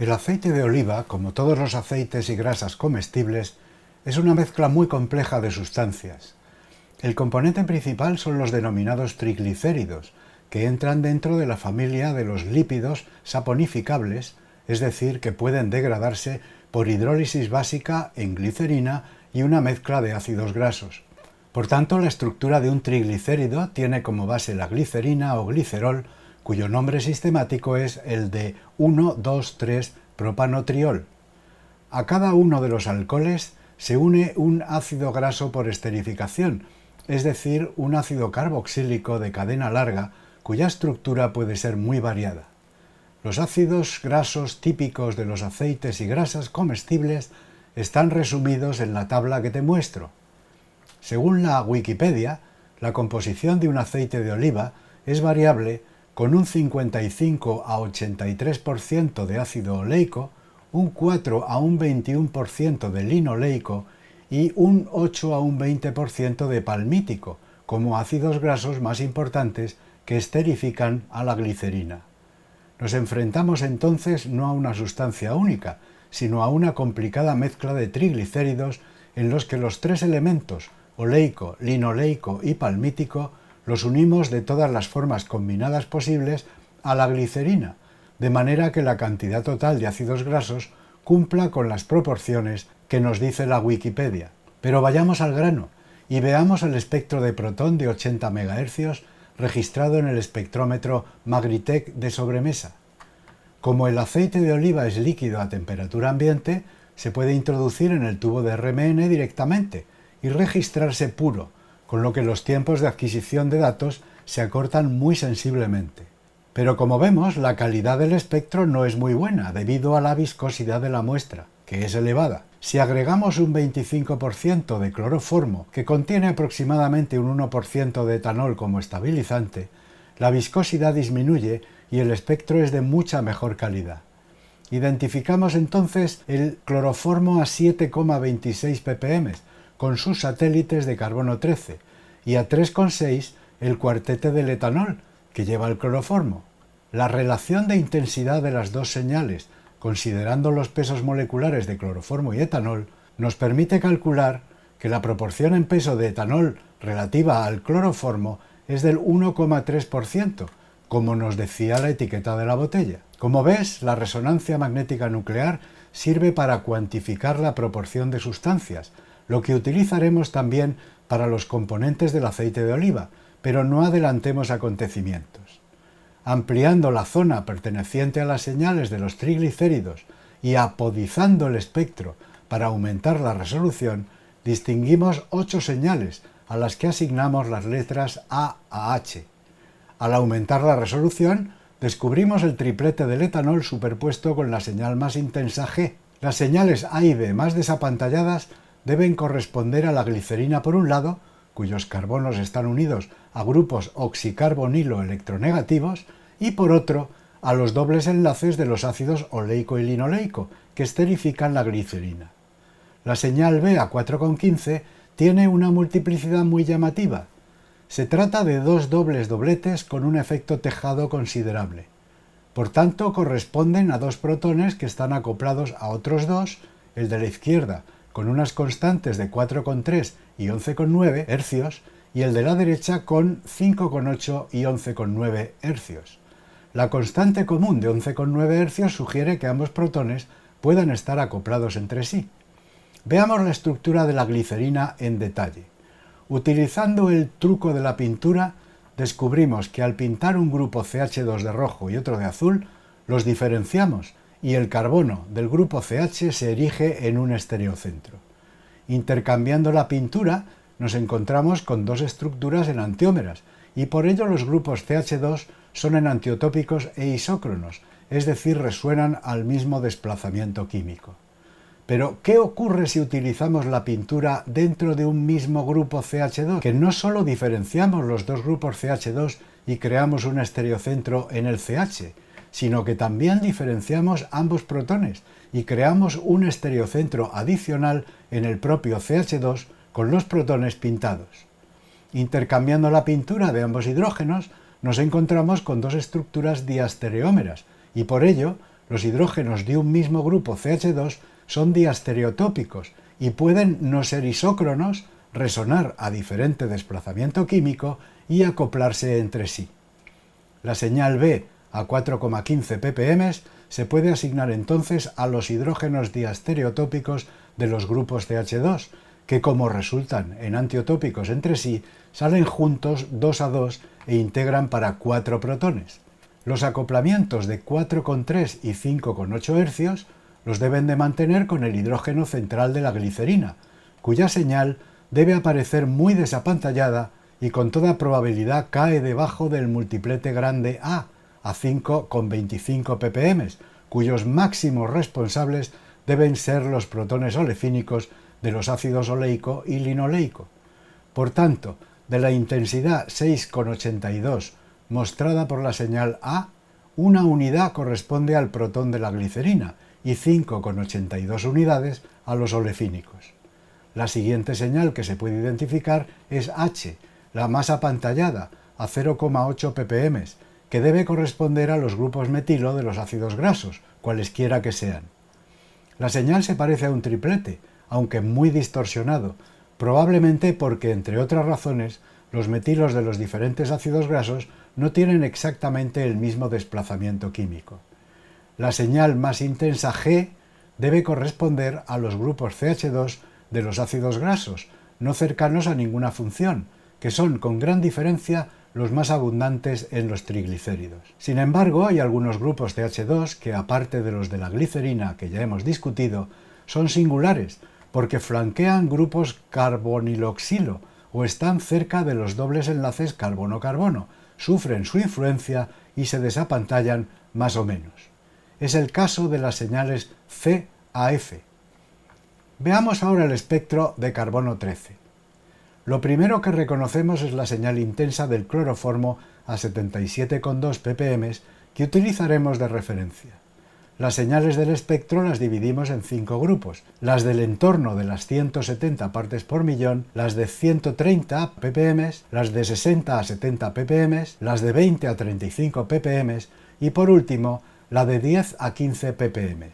El aceite de oliva, como todos los aceites y grasas comestibles, es una mezcla muy compleja de sustancias. El componente principal son los denominados triglicéridos, que entran dentro de la familia de los lípidos saponificables, es decir, que pueden degradarse por hidrólisis básica en glicerina y una mezcla de ácidos grasos. Por tanto, la estructura de un triglicérido tiene como base la glicerina o glicerol, cuyo nombre sistemático es el de 1,2,3-propanotriol. A cada uno de los alcoholes se une un ácido graso por esterificación, es decir, un ácido carboxílico de cadena larga, cuya estructura puede ser muy variada. Los ácidos grasos típicos de los aceites y grasas comestibles están resumidos en la tabla que te muestro. Según la Wikipedia, la composición de un aceite de oliva es variable con un 55 a 83% de ácido oleico, un 4 a un 21% de linoleico y un 8 a un 20% de palmítico, como ácidos grasos más importantes que esterifican a la glicerina. Nos enfrentamos entonces no a una sustancia única, sino a una complicada mezcla de triglicéridos en los que los tres elementos, oleico, linoleico y palmítico, los unimos de todas las formas combinadas posibles a la glicerina, de manera que la cantidad total de ácidos grasos cumpla con las proporciones que nos dice la Wikipedia. Pero vayamos al grano y veamos el espectro de protón de 80 MHz registrado en el espectrómetro Magritek de sobremesa. Como el aceite de oliva es líquido a temperatura ambiente, se puede introducir en el tubo de RMN directamente y registrarse puro, con lo que los tiempos de adquisición de datos se acortan muy sensiblemente. Pero como vemos, la calidad del espectro no es muy buena debido a la viscosidad de la muestra, que es elevada. Si agregamos un 25% de cloroformo, que contiene aproximadamente un 1% de etanol como estabilizante, la viscosidad disminuye y el espectro es de mucha mejor calidad. Identificamos entonces el cloroformo a 7,26 ppm, con sus satélites de carbono 13, y a 3,6 el cuartete del etanol, que lleva el cloroformo. La relación de intensidad de las dos señales, considerando los pesos moleculares de cloroformo y etanol, nos permite calcular que la proporción en peso de etanol relativa al cloroformo es del 1,3%, como nos decía la etiqueta de la botella. Como ves, la resonancia magnética nuclear sirve para cuantificar la proporción de sustancias, lo que utilizaremos también para los componentes del aceite de oliva, pero no adelantemos acontecimientos. Ampliando la zona perteneciente a las señales de los triglicéridos y apodizando el espectro para aumentar la resolución, distinguimos 8 señales a las que asignamos las letras A a H. Al aumentar la resolución, descubrimos el triplete del etanol superpuesto con la señal más intensa G. Las señales A y B más desapantalladas deben corresponder a la glicerina por un lado, cuyos carbonos están unidos a grupos oxicarbonilo electronegativos, y por otro, a los dobles enlaces de los ácidos oleico y linoleico, que esterifican la glicerina. La señal B a 4,15 tiene una multiplicidad muy llamativa. Se trata de dos dobles dobletes con un efecto tejado considerable. Por tanto, corresponden a dos protones que están acoplados a otros dos, el de la izquierda, con unas constantes de 4,3 y 11,9 Hz, y el de la derecha con 5,8 y 11,9 Hz. La constante común de 11,9 Hz sugiere que ambos protones puedan estar acoplados entre sí. Veamos la estructura de la glicerina en detalle. Utilizando el truco de la pintura, descubrimos que al pintar un grupo CH2 de rojo y otro de azul, los diferenciamos y el carbono del grupo CH se erige en un estereocentro. Intercambiando la pintura, nos encontramos con dos estructuras enantiómeras, y por ello los grupos CH2 son enantiotópicos e isócronos, es decir, resuenan al mismo desplazamiento químico. Pero, ¿qué ocurre si utilizamos la pintura dentro de un mismo grupo CH2? Que no solo diferenciamos los dos grupos CH2 y creamos un estereocentro en el CH, sino que también diferenciamos ambos protones y creamos un estereocentro adicional en el propio CH2 con los protones pintados. Intercambiando la pintura de ambos hidrógenos, nos encontramos con dos estructuras diastereómeras y por ello los hidrógenos de un mismo grupo CH2 son diastereotópicos y pueden no ser isócronos, resonar a diferente desplazamiento químico y acoplarse entre sí. La señal B a 4,15 ppm se puede asignar entonces a los hidrógenos diastereotópicos de los grupos CH2, que como resultan enantiotópicos entre sí, salen juntos 2 a 2 e integran para 4 protones. Los acoplamientos de 4,3 y 5,8 hercios los deben de mantener con el hidrógeno central de la glicerina, cuya señal debe aparecer muy desapantallada y con toda probabilidad cae debajo del multiplete grande A 5,25 ppm, cuyos máximos responsables deben ser los protones olefínicos de los ácidos oleico y linoleico. Por tanto, de la intensidad 6,82 mostrada por la señal A, una unidad corresponde al protón de la glicerina y 5,82 unidades a los olefínicos. La siguiente señal que se puede identificar es H, la más apantallada, a 0,8 ppm, que debe corresponder a los grupos metilo de los ácidos grasos, cualesquiera que sean. La señal se parece a un triplete, aunque muy distorsionado, probablemente porque, entre otras razones, los metilos de los diferentes ácidos grasos no tienen exactamente el mismo desplazamiento químico. La señal más intensa G debe corresponder a los grupos CH2 de los ácidos grasos, no cercanos a ninguna función, que son con gran diferencia los más abundantes en los triglicéridos. Sin embargo, hay algunos grupos CH2 que, aparte de los de la glicerina que ya hemos discutido, son singulares porque flanquean grupos carboniloxilo o están cerca de los dobles enlaces carbono-carbono, sufren su influencia y se desapantallan más o menos. Es el caso de las señales C a F. Veamos ahora el espectro de carbono 13. Lo primero que reconocemos es la señal intensa del cloroformo a 77,2 ppm que utilizaremos de referencia. Las señales del espectro las dividimos en 5 grupos: las del entorno de las 170 partes por millón, las de 130 ppm, las de 60 a 70 ppm, las de 20 a 35 ppm y por último la de 10 a 15 ppm.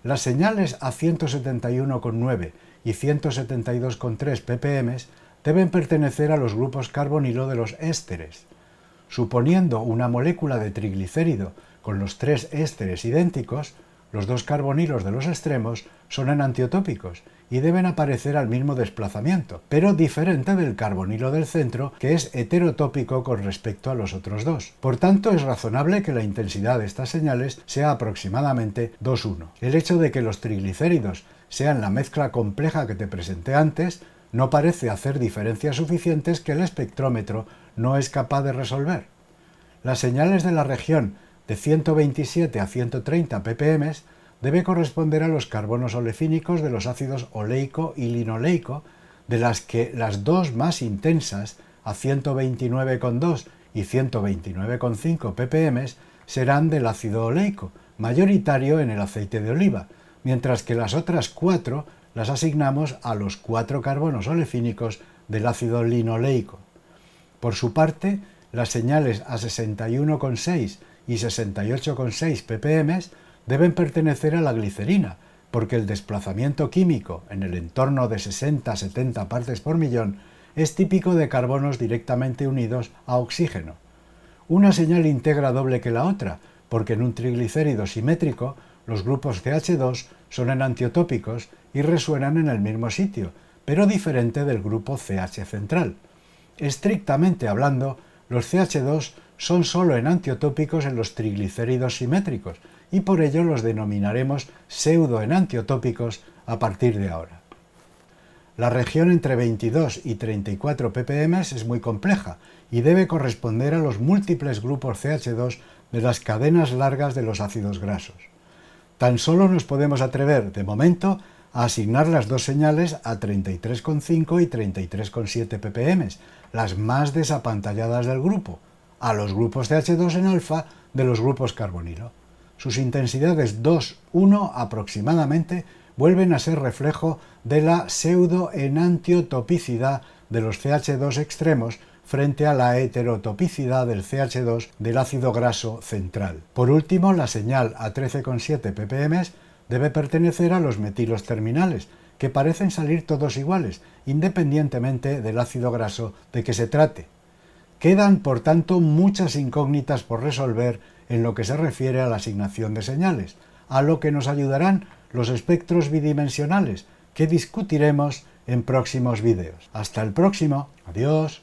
Las señales a 171,9 y 172,3 ppm deben pertenecer a los grupos carbonilo de los ésteres. Suponiendo una molécula de triglicérido con los 3 ésteres idénticos, los 2 carbonilos de los extremos son enantiotópicos y deben aparecer al mismo desplazamiento, pero diferente del carbonilo del centro, que es heterotópico con respecto a los otros 2. Por tanto, es razonable que la intensidad de estas señales sea aproximadamente 2:1. El hecho de que los triglicéridos sean la mezcla compleja que te presenté antes no parece hacer diferencias suficientes que el espectrómetro no es capaz de resolver. Las señales de la región de 127 a 130 ppm debe corresponder a los carbonos olefínicos de los ácidos oleico y linoleico, de las que las dos más intensas, a 129,2 y 129,5 ppm, serán del ácido oleico, mayoritario en el aceite de oliva, mientras que las otras 4 las asignamos a los 4 carbonos olefínicos del ácido linoleico. Por su parte, las señales a 61,6 y 68,6 ppm deben pertenecer a la glicerina, porque el desplazamiento químico en el entorno de 60 a 70 partes por millón es típico de carbonos directamente unidos a oxígeno. Una señal integra doble que la otra, porque en un triglicérido simétrico los grupos CH2 son enantiotópicos y resuenan en el mismo sitio, pero diferente del grupo CH central. Estrictamente hablando, los CH2 son solo enantiotópicos en los triglicéridos simétricos y por ello los denominaremos pseudoenantiotópicos a partir de ahora. La región entre 22 y 34 ppm es muy compleja y debe corresponder a los múltiples grupos CH2 de las cadenas largas de los ácidos grasos. Tan solo nos podemos atrever, de momento, a asignar las dos señales a 33,5 y 33,7 ppm, las más desapantalladas del grupo, a los grupos CH2 en alfa de los grupos carbonilo. Sus intensidades 2,1 aproximadamente vuelven a ser reflejo de la pseudoenantiotopicidad de los CH2 extremos frente a la heterotopicidad del CH2 del ácido graso central. Por último, la señal a 13,7 ppm debe pertenecer a los metilos terminales, que parecen salir todos iguales, independientemente del ácido graso de que se trate. Quedan, por tanto, muchas incógnitas por resolver en lo que se refiere a la asignación de señales, a lo que nos ayudarán los espectros bidimensionales, que discutiremos en próximos vídeos. Hasta el próximo. Adiós.